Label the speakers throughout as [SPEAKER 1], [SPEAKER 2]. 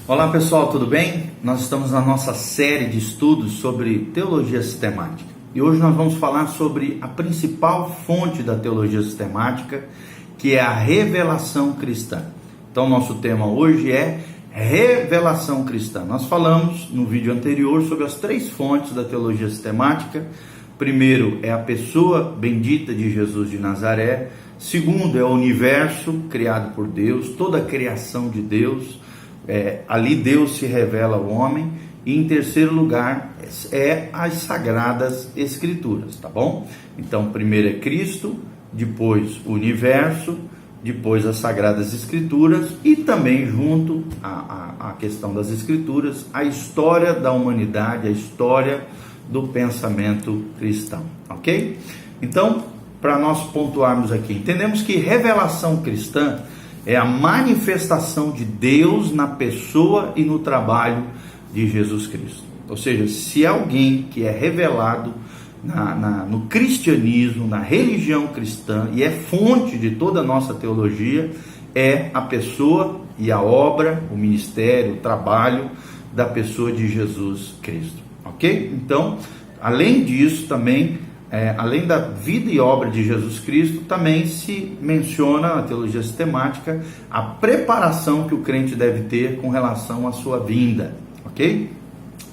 [SPEAKER 1] Olá pessoal, tudo bem? Nós estamos na nossa série de estudos sobre teologia sistemática e hoje nós vamos falar sobre a principal fonte da teologia sistemática, que é a revelação cristã. Então nosso tema hoje é revelação cristã. Nós falamos no vídeo anterior sobre as três fontes da teologia sistemática. Primeiro é a pessoa bendita de Jesus de Nazaré. Segundo é o universo criado por Deus, toda a criação de Deus. Ali Deus se revela ao homem. E em terceiro lugar é as Sagradas Escrituras, tá bom? Então primeiro é Cristo, depois o universo, depois as Sagradas Escrituras e também junto à questão das Escrituras, a história da humanidade, a história do pensamento cristão, ok? Então, para nós pontuarmos aqui, entendemos que revelação cristã é a manifestação de Deus na pessoa e no trabalho de Jesus Cristo. Ou seja, se alguém que é revelado no cristianismo, na religião cristã, e é fonte de toda a nossa teologia, é a pessoa e a obra, o ministério, o trabalho da pessoa de Jesus Cristo, ok? Então, além disso também, além da vida e obra de Jesus Cristo, também se menciona na teologia sistemática a preparação que o crente deve ter com relação à sua vinda, ok?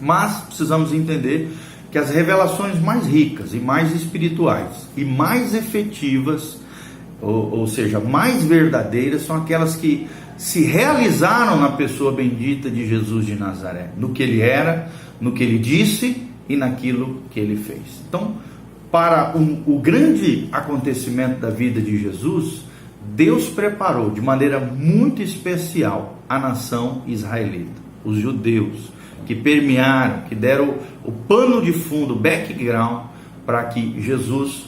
[SPEAKER 1] Mas precisamos entender que as revelações mais ricas e mais espirituais e mais efetivas, ou seja, mais verdadeiras, são aquelas que se realizaram na pessoa bendita de Jesus de Nazaré, no que ele era, no que ele disse e naquilo que ele fez. Então, para o grande acontecimento da vida de Jesus, Deus preparou de maneira muito especial a nação israelita, os judeus, que permearam, que deram o pano de fundo, o background, para que Jesus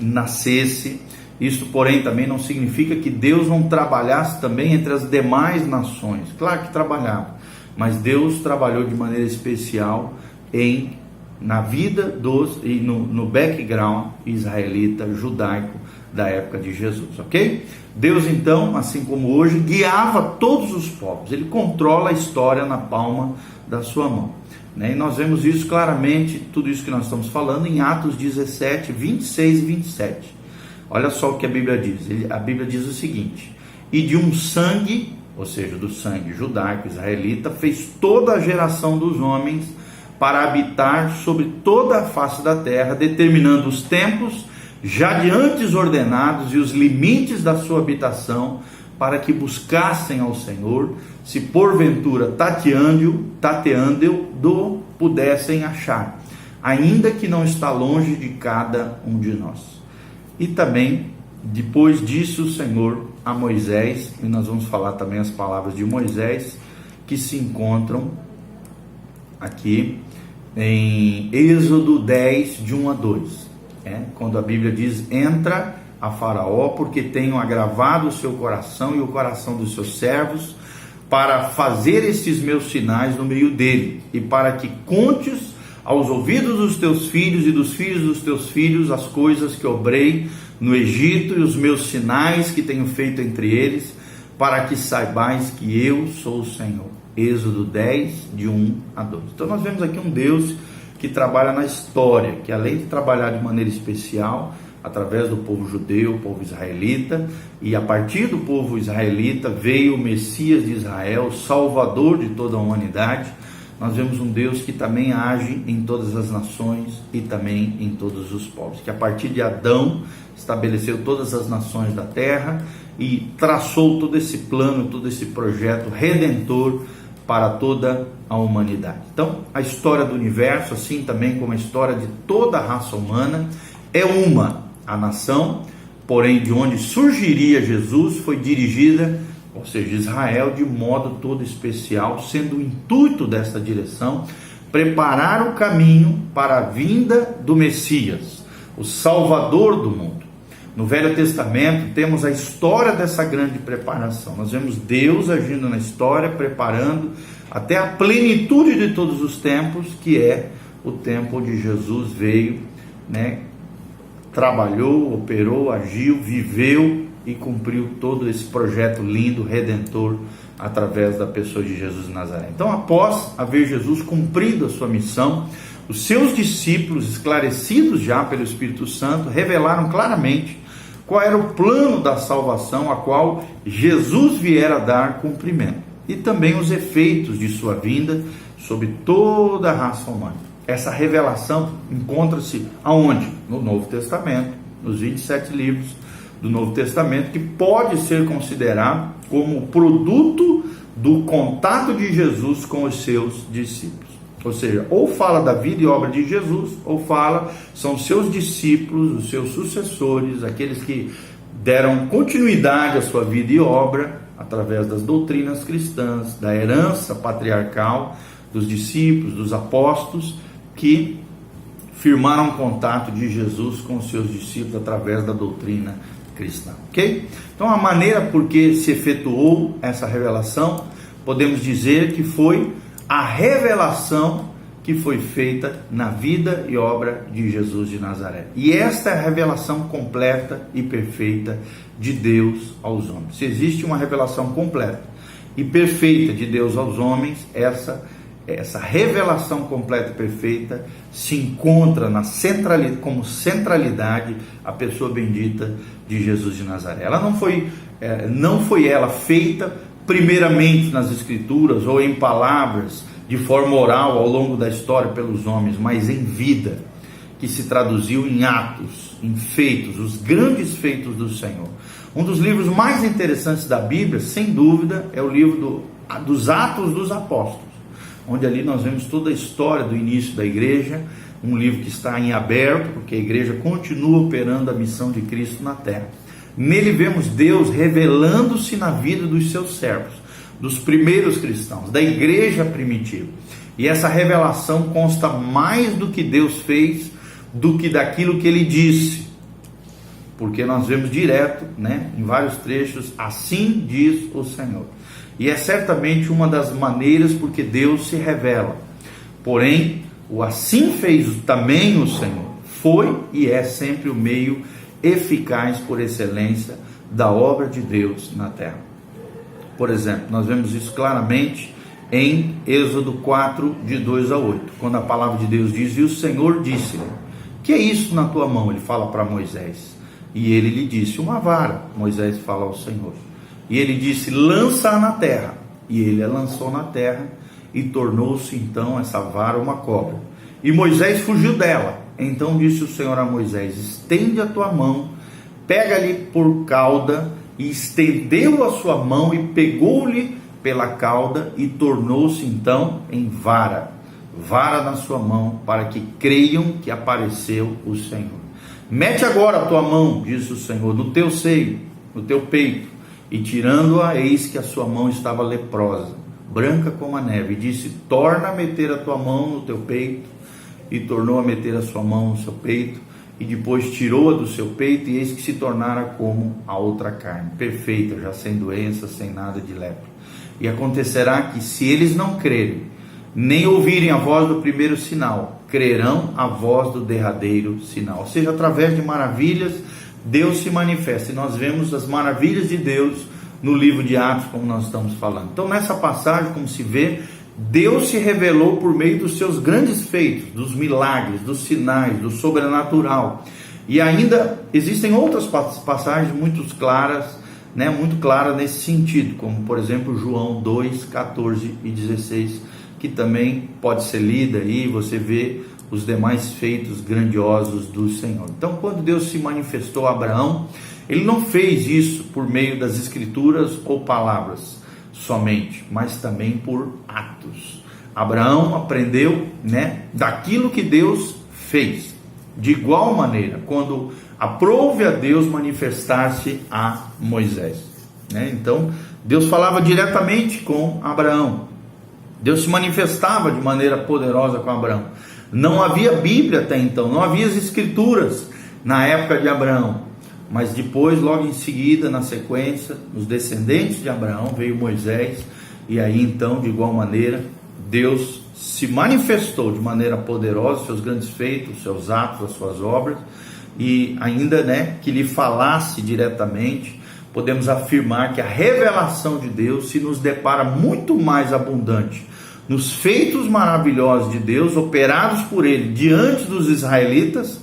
[SPEAKER 1] nascesse. Isso, porém, também não significa que Deus não trabalhasse também entre as demais nações. Claro que trabalhava, mas Deus trabalhou de maneira especial na vida e no background israelita, judaico da época de Jesus, ok? Deus então, assim como hoje, guiava todos os povos. Ele controla a história na palma da sua mão, né? E nós vemos isso claramente, tudo isso que nós estamos falando, em Atos 17, 26 e 27. Olha só o que a Bíblia diz. A Bíblia diz o seguinte: e de um sangue, ou seja, do sangue judaico, israelita, fez toda a geração dos homens para habitar sobre toda a face da terra, determinando os tempos já de antes ordenados e os limites da sua habitação, para que buscassem ao Senhor, se porventura tateando-o pudessem achar, ainda que não está longe de cada um de nós. E também, depois disso, o Senhor a Moisés, e nós vamos falar também as palavras de Moisés, que se encontram aqui em Êxodo 10, de 1 a 2, quando a Bíblia diz: entra a Faraó, porque tenho agravado o seu coração e o coração dos seus servos, para fazer estes meus sinais no meio dele, e para que contes aos ouvidos dos teus filhos e dos filhos dos teus filhos as coisas que obrei no Egito e os meus sinais que tenho feito entre eles, para que saibais que eu sou o Senhor. Êxodo 10, de 1 a 2. Então nós vemos aqui um Deus que trabalha na história, que além de trabalhar de maneira especial através do povo judeu, o povo israelita, e a partir do povo israelita veio o Messias de Israel, Salvador de toda a humanidade. Nós vemos um Deus que também age em todas as nações e também em todos os povos, que a partir de Adão estabeleceu todas as nações da terra e traçou todo esse plano, todo esse projeto redentor para toda a humanidade. Então, a história do universo, assim também como a história de toda a raça humana, é a nação, porém de onde surgiria Jesus foi dirigida, ou seja, Israel, de modo todo especial, sendo o intuito dessa direção preparar o caminho para a vinda do Messias, o Salvador do mundo. No Velho Testamento temos a história dessa grande preparação. Nós vemos Deus agindo na história, preparando até a plenitude de todos os tempos, que é o tempo onde Jesus veio, trabalhou, operou, agiu, viveu e cumpriu todo esse projeto lindo, redentor através da pessoa de Jesus de Nazaré. Então, após haver Jesus cumprido a sua missão, os seus discípulos, esclarecidos já pelo Espírito Santo, revelaram claramente qual era o plano da salvação a qual Jesus viera dar cumprimento, e também os efeitos de sua vinda sobre toda a raça humana. Essa revelação encontra-se aonde? No Novo Testamento, nos 27 livros do Novo Testamento, que pode ser considerado como produto do contato de Jesus com os seus discípulos. Ou seja, ou fala da vida e obra de Jesus, ou são os seus discípulos, os seus sucessores, aqueles que deram continuidade à sua vida e obra através das doutrinas cristãs, da herança patriarcal dos discípulos, dos apóstolos, que firmaram contato de Jesus com os seus discípulos através da doutrina cristã, ok? Então, a maneira por que se efetuou essa revelação, podemos dizer que foi a revelação que foi feita na vida e obra de Jesus de Nazaré. E esta é a revelação completa e perfeita de Deus aos homens. Se existe uma revelação completa e perfeita de Deus aos homens, essa revelação completa e perfeita se encontra como centralidade a pessoa bendita de Jesus de Nazaré. Ela não foi ela feita primeiramente nas Escrituras ou em palavras de forma oral ao longo da história pelos homens, mas em vida, que se traduziu em atos, em feitos, os grandes feitos do Senhor. Um dos livros mais interessantes da Bíblia, sem dúvida, é o livro dos Atos dos Apóstolos, onde ali nós vemos toda a história do início da igreja, um livro que está em aberto, porque a igreja continua operando a missão de Cristo na terra. Nele vemos Deus revelando-se na vida dos seus servos, dos primeiros cristãos, da igreja primitiva. E essa revelação consta mais do que Deus fez, do que daquilo que Ele disse. Porque nós vemos direto, em vários trechos, assim diz o Senhor. E é certamente uma das maneiras porque Deus se revela. Porém, o assim fez também o Senhor. Foi e é sempre o meio eficaz por excelência da obra de Deus na terra. Por exemplo, nós vemos isso claramente em Êxodo 4, de 2 a 8, quando a palavra de Deus diz: e o Senhor disse-lhe, que é isso na tua mão? Ele fala para Moisés, e ele lhe disse: uma vara. Moisés fala ao Senhor, e ele disse: lança-a na terra. E ele a lançou na terra, e tornou-se então essa vara uma cobra. E Moisés fugiu dela. Então disse o Senhor a Moisés: estende a tua mão, pega-lhe por cauda. E estendeu a sua mão e pegou-lhe pela cauda, e tornou-se então em vara na sua mão, para que creiam que apareceu o Senhor. Mete agora a tua mão, disse o Senhor, no teu seio, no teu peito. E tirando-a, eis que a sua mão estava leprosa, branca como a neve. E disse: torna a meter a tua mão no teu peito. E tornou a meter a sua mão no seu peito. E depois tirou-a do seu peito, e eis que se tornara como a outra carne, perfeita, já sem doença, sem nada de lepra. E acontecerá que, se eles não crerem, nem ouvirem a voz do primeiro sinal, crerão a voz do derradeiro sinal. Ou seja, através de maravilhas, Deus se manifesta. E nós vemos as maravilhas de Deus no livro de Atos, como nós estamos falando. Então, nessa passagem, como se vê, Deus se revelou por meio dos seus grandes feitos, dos milagres, dos sinais, do sobrenatural. E ainda existem outras passagens muito claras nesse sentido, como por exemplo João 2, 14 e 16, que também pode ser lida aí, você vê os demais feitos grandiosos do Senhor. Então, quando Deus se manifestou a Abraão, Ele não fez isso por meio das escrituras ou palavras somente, mas também por atos. Abraão aprendeu, daquilo que Deus fez. De igual maneira, quando aprove a Deus manifestar-se a Moisés, Então, Deus falava diretamente com Abraão. Deus se manifestava de maneira poderosa com Abraão. Não havia Bíblia até então, não havia as escrituras na época de Abraão. Mas depois, logo em seguida, na sequência, os descendentes de Abraão, veio Moisés, e aí então, de igual maneira, Deus se manifestou de maneira poderosa, seus grandes feitos, seus atos, as suas obras, e ainda que lhe falasse diretamente, podemos afirmar que a revelação de Deus se nos depara muito mais abundante nos feitos maravilhosos de Deus, operados por Ele diante dos israelitas,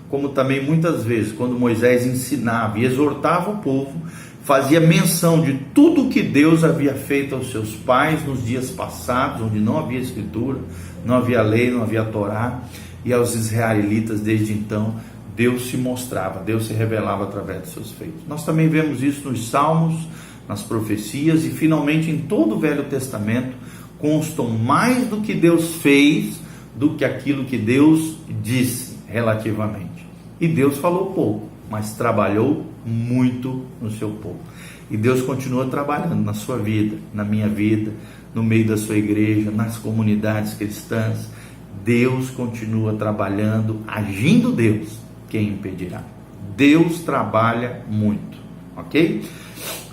[SPEAKER 1] como também muitas vezes, quando Moisés ensinava e exortava o povo, fazia menção de tudo o que Deus havia feito aos seus pais nos dias passados, onde não havia escritura, não havia lei, não havia Torá, e aos israelitas desde então, Deus se mostrava, Deus se revelava através de seus feitos. Nós também vemos isso nos Salmos, nas profecias e finalmente em todo o Velho Testamento, constam mais do que Deus fez do que aquilo que Deus disse relativamente. E Deus falou pouco, mas trabalhou muito no seu povo. E Deus continua trabalhando na sua vida, na minha vida, no meio da sua igreja, nas comunidades cristãs. Deus continua trabalhando, agindo Deus, quem impedirá? Deus trabalha muito, ok?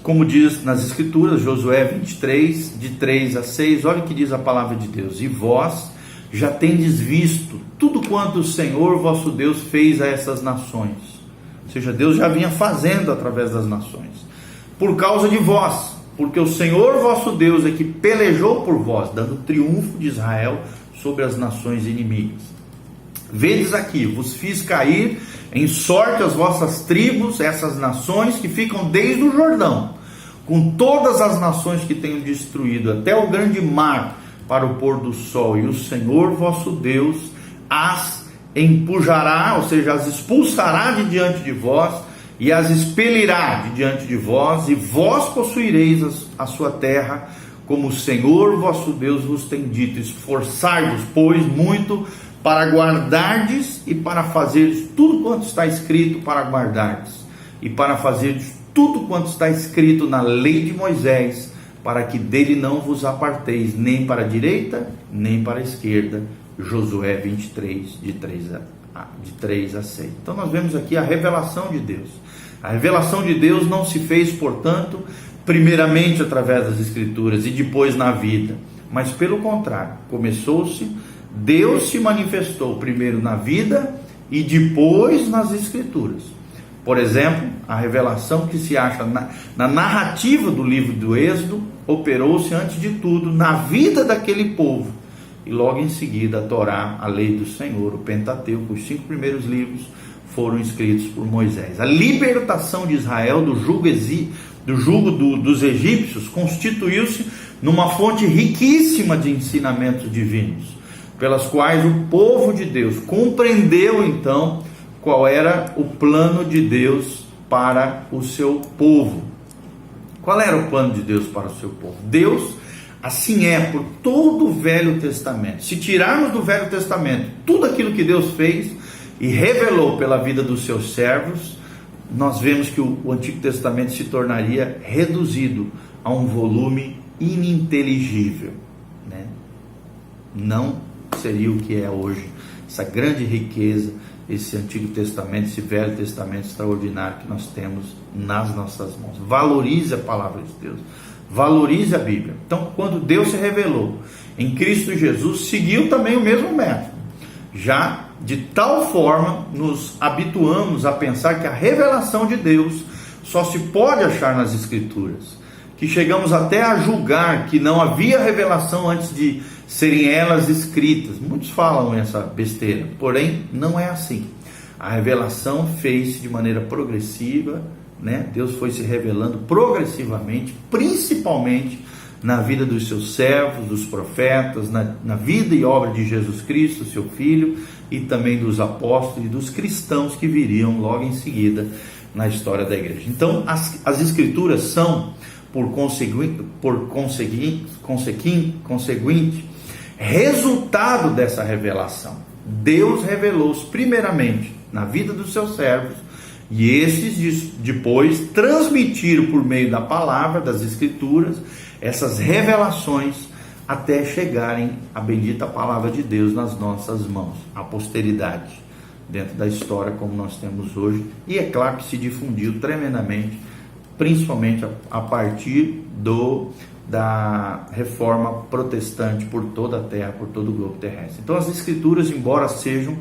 [SPEAKER 1] Como diz nas Escrituras, Josué 23, de 3 a 6, olha o que diz a palavra de Deus: e vós já tendes visto tudo quanto o Senhor vosso Deus fez a essas nações. Ou seja, Deus já vinha fazendo através das nações, por causa de vós, porque o Senhor vosso Deus é que pelejou por vós, dando triunfo de Israel sobre as nações inimigas. Vedes aqui, vos fiz cair em sorte as vossas tribos, essas nações que ficam desde o Jordão, com todas as nações que tenho destruído, até o grande mar, para o pôr do sol, e o Senhor vosso Deus as empujará, ou seja, as expulsará de diante de vós, e as expelirá de diante de vós, e vós possuireis a sua terra, como o Senhor vosso Deus vos tem dito. Esforçai-vos, pois, muito para guardardes e para fazerdes tudo quanto está escrito para guardardes, e para fazerdes tudo quanto está escrito na lei de Moisés, para que dele não vos aparteis, nem para a direita, nem para a esquerda. Josué 23, de 3 a 6. Então nós vemos aqui a revelação de Deus. A revelação de Deus não se fez, portanto, primeiramente através das Escrituras e depois na vida, mas pelo contrário, Deus se manifestou primeiro na vida e depois nas Escrituras. Por exemplo, a revelação que se acha na narrativa do livro do Êxodo operou-se antes de tudo na vida daquele povo, e logo em seguida a Torá, a lei do Senhor, o Pentateuco, os 5 primeiros livros foram escritos por Moisés. A libertação de Israel do jugo dos egípcios constituiu-se numa fonte riquíssima de ensinamentos divinos, pelas quais o povo de Deus compreendeu então qual era o plano de Deus para o seu povo. Qual era o plano de Deus para o seu povo? Deus, assim é por todo o Velho Testamento. Se tirarmos do Velho Testamento tudo aquilo que Deus fez e revelou pela vida dos seus servos, nós vemos que o Antigo Testamento se tornaria reduzido a um volume ininteligível, né? Não seria o que é hoje, essa grande riqueza, esse Antigo Testamento, esse Velho Testamento extraordinário que nós temos nas nossas mãos. Valorize a palavra de Deus, valorize a Bíblia. Então, quando Deus se revelou em Cristo Jesus, seguiu também o mesmo método. Já de tal forma nos habituamos a pensar que a revelação de Deus só se pode achar nas Escrituras, que chegamos até a julgar que não havia revelação antes de serem elas escritas. Muitos falam essa besteira, porém não é assim. A revelação fez-se de maneira progressiva, né? Deus foi se revelando progressivamente, principalmente na vida dos seus servos, dos profetas, na vida e obra de Jesus Cristo, seu Filho, e também dos apóstolos e dos cristãos que viriam logo em seguida na história da igreja. Então, as Escrituras são, por conseguinte, resultado dessa revelação. Deus revelou-se primeiramente na vida dos seus servos, e esses depois transmitiram por meio da palavra, das Escrituras, essas revelações até chegarem à bendita palavra de Deus nas nossas mãos, a posteridade, dentro da história como nós temos hoje. E é claro que se difundiu tremendamente, principalmente a partir da reforma protestante por toda a terra, por todo o globo terrestre. Então as Escrituras, embora sejam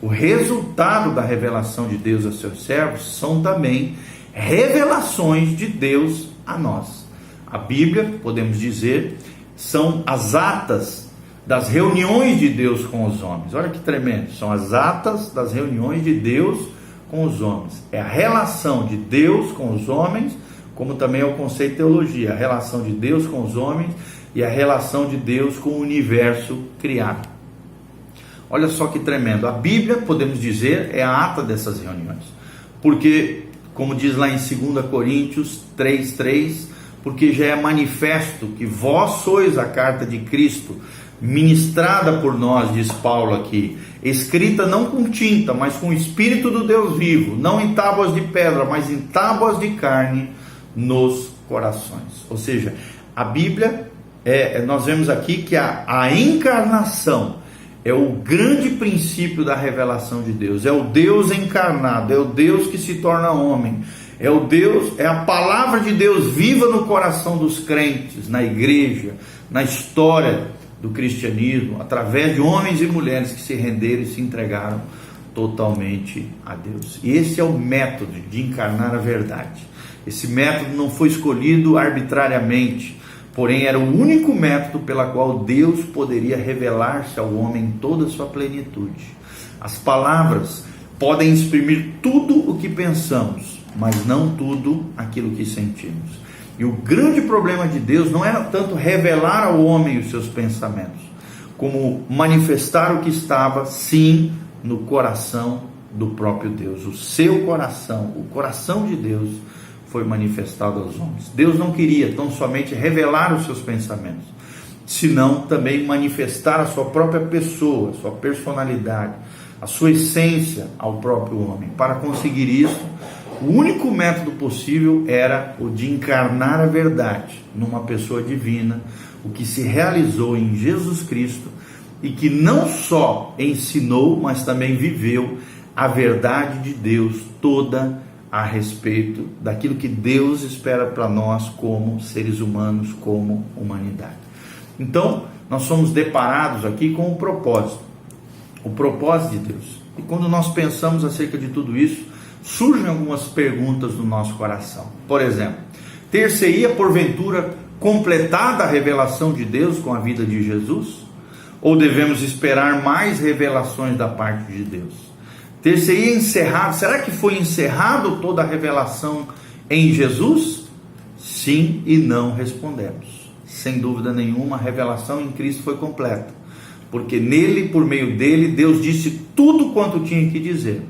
[SPEAKER 1] o resultado da revelação de Deus aos seus servos, são também revelações de Deus a nós. A Bíblia, podemos dizer, são as atas das reuniões de Deus com os homens. Olha que tremendo, são as atas das reuniões de Deus com os homens. É a relação de Deus com os homens, como também é o conceito de teologia, a relação de Deus com os homens e a relação de Deus com o universo criado. Olha só que tremendo, a Bíblia, podemos dizer, é a ata dessas reuniões, porque, como diz lá em 2 Coríntios 3:3, porque já é manifesto que vós sois a carta de Cristo, ministrada por nós, diz Paulo aqui, escrita não com tinta, mas com o Espírito do Deus vivo, não em tábuas de pedra, mas em tábuas de carne nos corações. Ou seja, a Bíblia, nós vemos aqui que a encarnação é o grande princípio da revelação de Deus, é o Deus encarnado, é o Deus que se torna homem, é a palavra de Deus viva no coração dos crentes, na igreja, na história do cristianismo, através de homens e mulheres que se renderam e se entregaram totalmente a Deus. E esse é o método de encarnar a verdade. Esse método não foi escolhido arbitrariamente, porém era o único método pela qual Deus poderia revelar-se ao homem em toda a sua plenitude. As palavras podem exprimir tudo o que pensamos, mas não tudo aquilo que sentimos. E o grande problema de Deus não era tanto revelar ao homem os seus pensamentos, como manifestar o que estava, sim, no coração do próprio Deus. O seu coração, o coração de Deus, foi manifestado aos homens. Deus não queria tão somente revelar os seus pensamentos, senão também manifestar a sua própria pessoa, a sua personalidade, a sua essência ao próprio homem. Para conseguir isso, o único método possível era o de encarnar a verdade numa pessoa divina, o que se realizou em Jesus Cristo e que não só ensinou, mas também viveu a verdade de Deus toda a respeito daquilo que Deus espera para nós como seres humanos, como humanidade. Então, nós somos deparados aqui com o propósito de Deus. E quando nós pensamos acerca de tudo isso, surgem algumas perguntas no nosso coração. Por exemplo, ter-se-ia porventura completada a revelação de Deus com a vida de Jesus? Ou devemos esperar mais revelações da parte de Deus? Ter-se-ia encerrado, será que foi encerrado toda a revelação em Jesus? Sim e não respondemos. Sem dúvida nenhuma, a revelação em Cristo foi completa, porque nele, por meio dele, Deus disse tudo quanto tinha que dizer.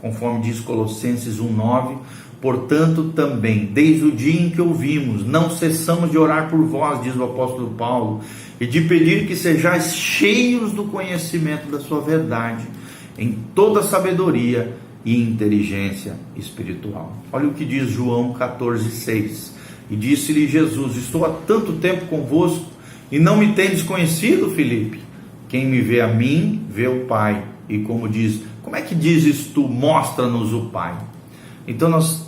[SPEAKER 1] Conforme diz Colossenses 1:9, portanto também, desde o dia em que ouvimos, não cessamos de orar por vós, diz o apóstolo Paulo, e de pedir que sejais cheios do conhecimento da sua verdade, em toda sabedoria e inteligência espiritual. Olha o que diz João 14:6, e disse-lhe Jesus, estou há tanto tempo convosco, e não me tendes conhecido, Filipe? Quem me vê a mim, vê o Pai. E como é que dizes tu, mostra-nos o Pai? Então nós,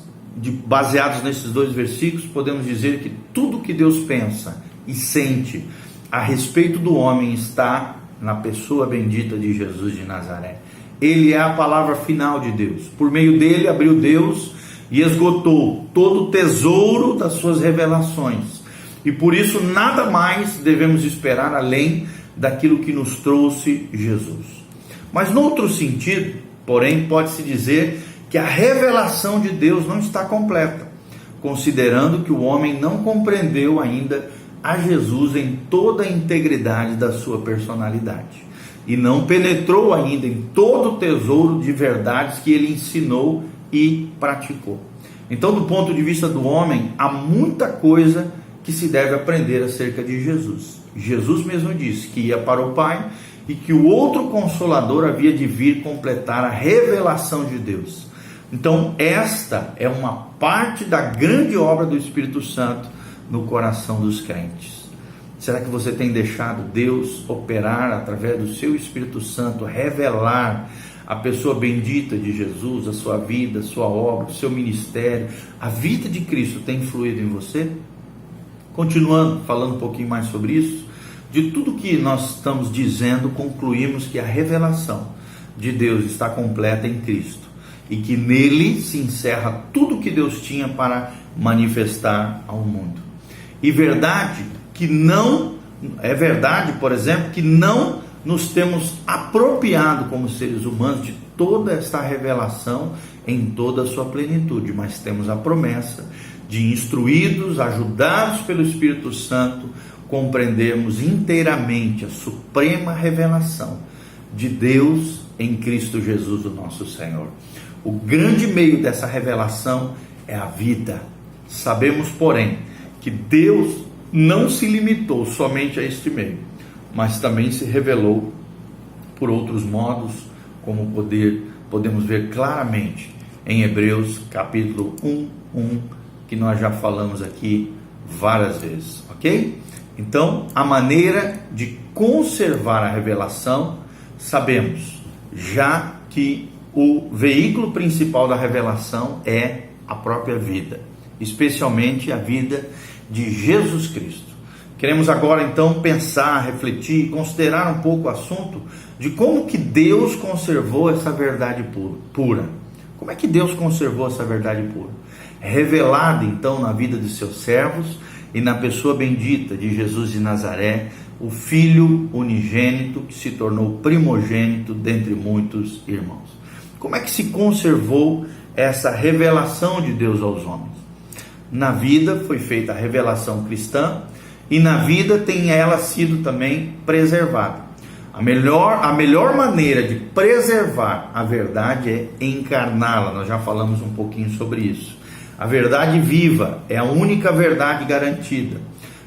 [SPEAKER 1] baseados nesses dois versículos, podemos dizer que tudo que Deus pensa e sente a respeito do homem está na pessoa bendita de Jesus de Nazaré. Ele é a palavra final de Deus. Por meio dele abriu Deus e esgotou todo o tesouro das suas revelações. E por isso nada mais devemos esperar além daquilo que nos trouxe Jesus. Mas no outro sentido, porém, pode-se dizer que a revelação de Deus não está completa, considerando que o homem não compreendeu ainda a Jesus em toda a integridade da sua personalidade, e não penetrou ainda em todo o tesouro de verdades que ele ensinou e praticou. Então, do ponto de vista do homem, há muita coisa que se deve aprender acerca de Jesus. Jesus mesmo disse que ia para o Pai e que o outro Consolador havia de vir completar a revelação de Deus. Então, esta é uma parte da grande obra do Espírito Santo no coração dos crentes. Será que você tem deixado Deus operar através do seu Espírito Santo, revelar a pessoa bendita de Jesus, a sua vida, a sua obra, o seu ministério? A vida de Cristo tem influído em você? Continuando, falando um pouquinho mais sobre isso, de tudo que nós estamos dizendo, concluímos que a revelação de Deus está completa em Cristo. e que nele se encerra tudo que Deus tinha para manifestar ao mundo. E é verdade, por exemplo, que não nos temos apropriado como seres humanos de toda esta revelação em toda a sua plenitude, mas temos a promessa de, instruídos, ajudados pelo Espírito Santo, compreendermos inteiramente a suprema revelação de Deus em Cristo Jesus, o nosso Senhor. O grande meio dessa revelação é a vida. Sabemos, porém, que Deus não se limitou somente a este meio, mas também se revelou por outros modos, como podemos ver claramente em Hebreus capítulo 1, que nós já falamos aqui várias vezes, ok? Então, a maneira de conservar a revelação, sabemos, já que o veículo principal da revelação é a própria vida, especialmente a vida de Jesus Cristo. Queremos agora então pensar, refletir, considerar um pouco o assunto de como que Deus conservou essa verdade pura. Como é que Deus conservou essa verdade pura? É revelada então na vida de seus servos e na pessoa bendita de Jesus de Nazaré, o Filho unigênito que se tornou primogênito dentre muitos irmãos. Como é que se conservou essa revelação de Deus aos homens? Na vida foi feita a revelação cristã e na vida tem ela sido também preservada. A melhor maneira de preservar a verdade é encarná-la. Nós já falamos um pouquinho sobre isso. A verdade viva é a única verdade garantida.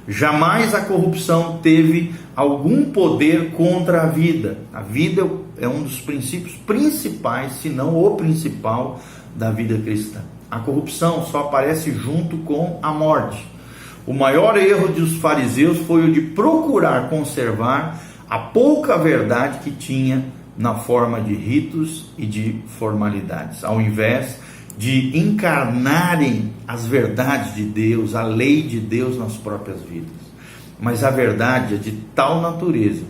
[SPEAKER 1] Jamais a corrupção teve algum poder contra a vida. A vida é um dos princípios principais, se não o principal, da vida cristã. A corrupção só aparece junto com a morte. O maior erro dos fariseus foi o de procurar conservar a pouca verdade que tinha na forma de ritos e de formalidades, ao invés de encarnarem as verdades de Deus, a lei de Deus nas próprias vidas. Mas a verdade é de tal natureza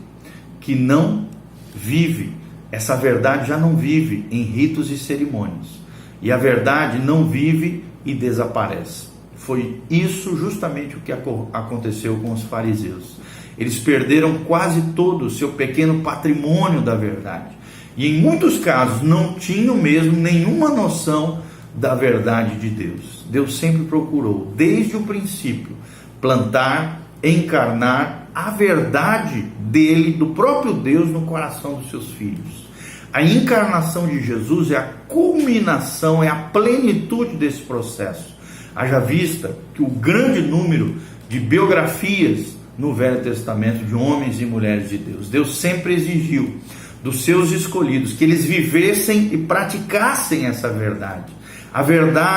[SPEAKER 1] que não vive, essa verdade já não vive em ritos e cerimônias. E a verdade não vive e desaparece. Foi isso justamente o que aconteceu com os fariseus. Eles perderam quase todo o seu pequeno patrimônio da verdade. E em muitos casos não tinham mesmo nenhuma noção da verdade de Deus. Deus sempre procurou, desde o princípio, plantar, encarnar a verdade dele, do próprio Deus, no coração dos seus filhos. A encarnação de Jesus é a culminação, é a plenitude desse processo. Haja vista que o grande número de biografias no Velho Testamento de homens e mulheres de Deus, Deus sempre exigiu dos seus escolhidos que eles vivessem e praticassem essa verdade. A verdade